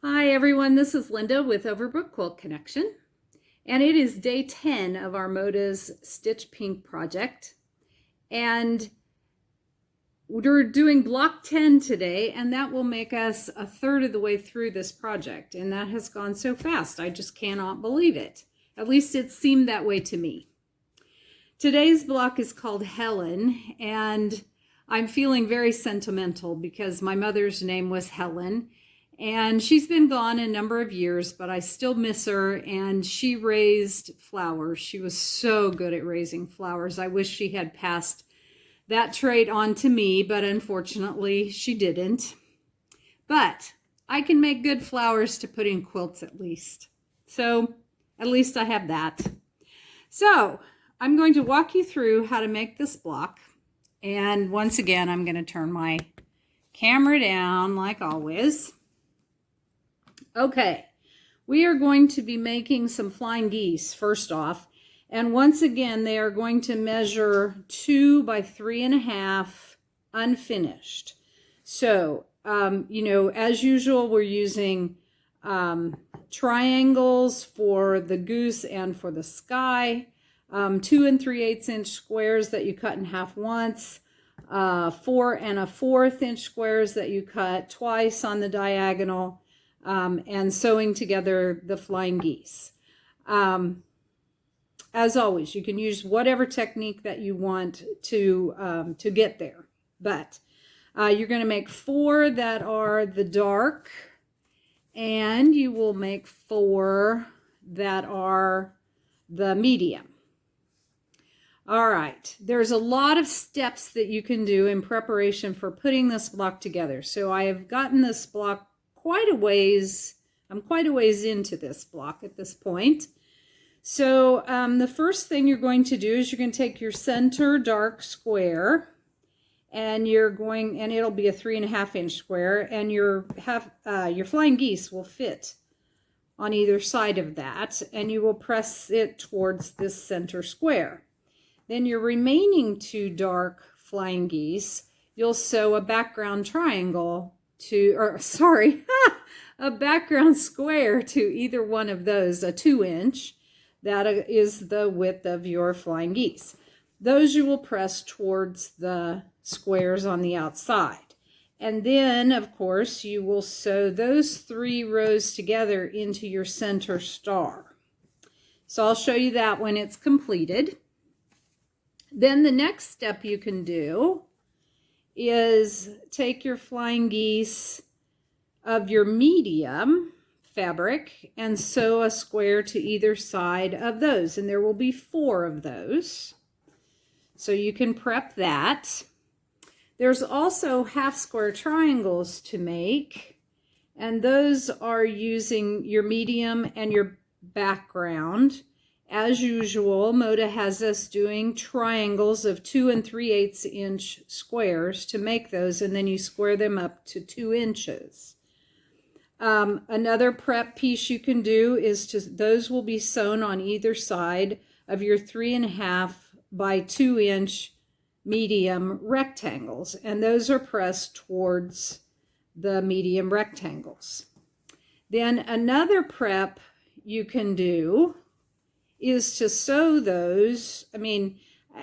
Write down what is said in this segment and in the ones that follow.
Hi everyone, this is Linda with Overbrook Quilt Connection, and it is day 10 of our Moda's Stitch Pink project, and we're doing block 10 today, and that will make us a third of the way through this project, and that has gone so fast. I just cannot believe it. At least it seemed that way to me. Today's block is called Helen, and I'm feeling very sentimental because my mother's name was Helen. And she's been gone a number of years, but I still miss her, and she raised flowers. She was so good at raising flowers. I wish she had passed that trait on to me, but unfortunately she didn't. But I can make good flowers to put in quilts at least. So at least I have that. So I'm going to walk you through how to make this block. And once again, I'm going to turn my camera down like always. Okay, we are going to be making some flying geese first off, and once again they are going to measure 2 by 3.5 unfinished. So as usual, we're using triangles for the goose and for the sky, 2 3/8 inch squares that you cut in half once, 4 1/4 inch squares that you cut twice on the diagonal, and sewing together the flying geese. As always, you can use whatever technique that you want to get there. But you're going to make 4 that are the dark, and you will make 4 that are the medium. All right, there's a lot of steps that you can do in preparation for putting this block together. So I have gotten this block quite a ways. I'm quite a ways into this block at this point. So the first thing you're going to do is you're going to take your center dark square, and it'll be a 3.5 inch square, and your flying geese will fit on either side of that, and you will press it towards this center square. Then your remaining 2 dark flying geese, you'll sew a background triangle a background square to either one of those, a 2 inch. That is the width of your flying geese. Those you will press towards the squares on the outside. And then, of course, you will sew those 3 rows together into your center star. So I'll show you that when it's completed. Then the next step you can do is take your flying geese of your medium fabric and sew a square to either side of those, and there will be 4 of those, so you can prep that. There's also half square triangles to make, and those are using your medium and your background. As usual, Moda has us doing triangles of 2 3/8 inch squares to make those, and then you square them up to 2 inches. Another prep piece you can do is those will be sewn on either side of your 3.5 by 2 inch medium rectangles, and those are pressed towards the medium rectangles. Then another prep you can do is to sew those. I mean,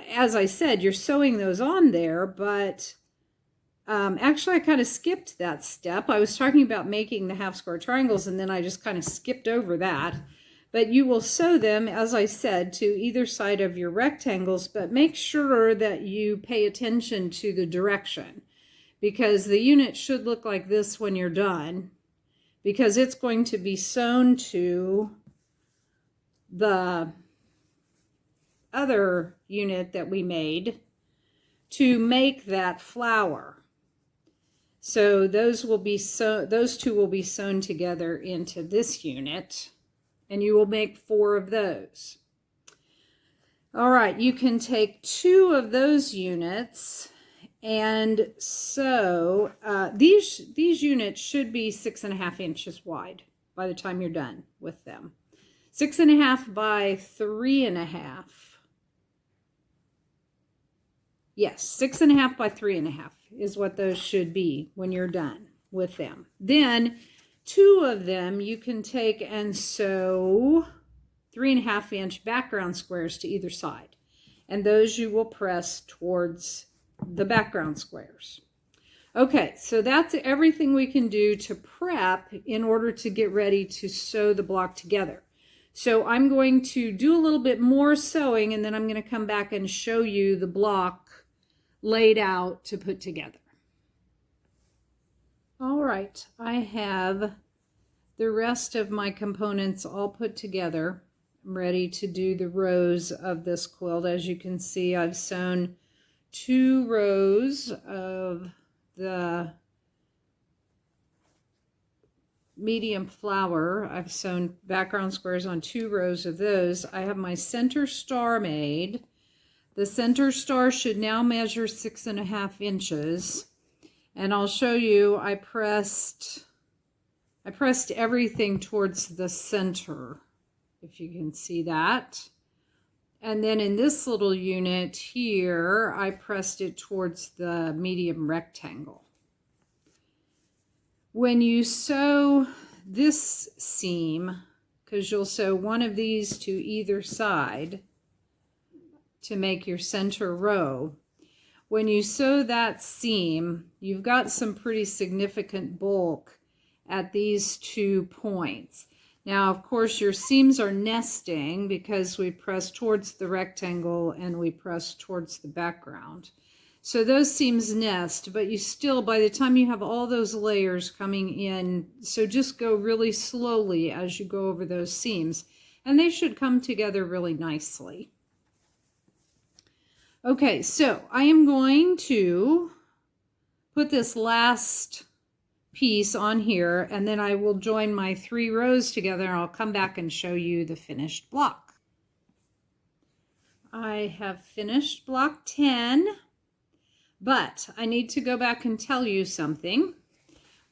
as I said, you're sewing those on there, but actually I kind of skipped that step. I was talking about making the half square triangles, and then I just kind of skipped over that. But you will sew them, as I said, to either side of your rectangles, but make sure that you pay attention to the direction, because the unit should look like this when you're done, because it's going to be sewn to the other unit that we made to make that flower. So those 2 will be sewn together into this unit, and you will make 4 of those. All right, you can take 2 of those units and sew. These units should be 6.5 inches wide by the time you're done with them. 6.5 by 3.5. Yes, 6.5 by 3.5 is what those should be when you're done with them. Then 2 of them you can take and sew 3.5 inch background squares to either side. And those you will press towards the background squares. Okay, so that's everything we can do to prep in order to get ready to sew the block together. So I'm going to do a little bit more sewing, and then I'm going to come back and show you the block laid out to put together. All right, I have the rest of my components all put together. I'm ready to do the rows of this quilt. As you can see, I've sewn 2 rows of the medium flower. I've sewn background squares on 2 rows of those. I have my center star made. The center star should now measure 6.5 inches. And I'll show you, I pressed everything towards the center, if you can see that. And then in this little unit here, I pressed it towards the medium rectangle. When you sew this seam, because you'll sew one of these to either side to make your center row, when you sew that seam, you've got some pretty significant bulk at these 2 points. Now, of course, your seams are nesting because we press towards the rectangle and we press towards the background. So those seams nest, but you still, by the time you have all those layers coming in, so just go really slowly as you go over those seams, and they should come together really nicely. Okay, so I am going to put this last piece on here, and then I will join my 3 rows together, and I'll come back and show you the finished block. I have finished block 10, but I need to go back and tell you something.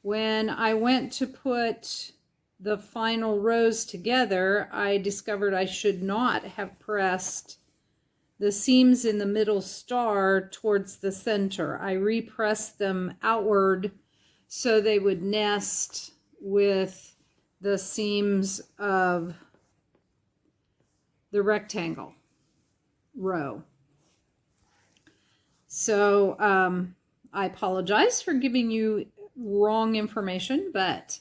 When I went to put the final rows together, I discovered I should not have pressed the seams in the middle star towards the center. I repressed them outward so they would nest with the seams of the rectangle row. So I apologize for giving you wrong information, but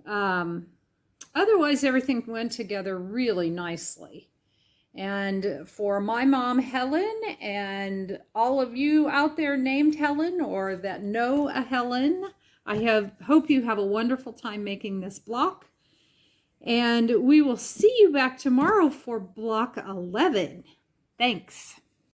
otherwise everything went together really nicely. And for my mom, Helen, and all of you out there named Helen or that know a Helen, I hope you have a wonderful time making this block. And we will see you back tomorrow for block 11. Thanks.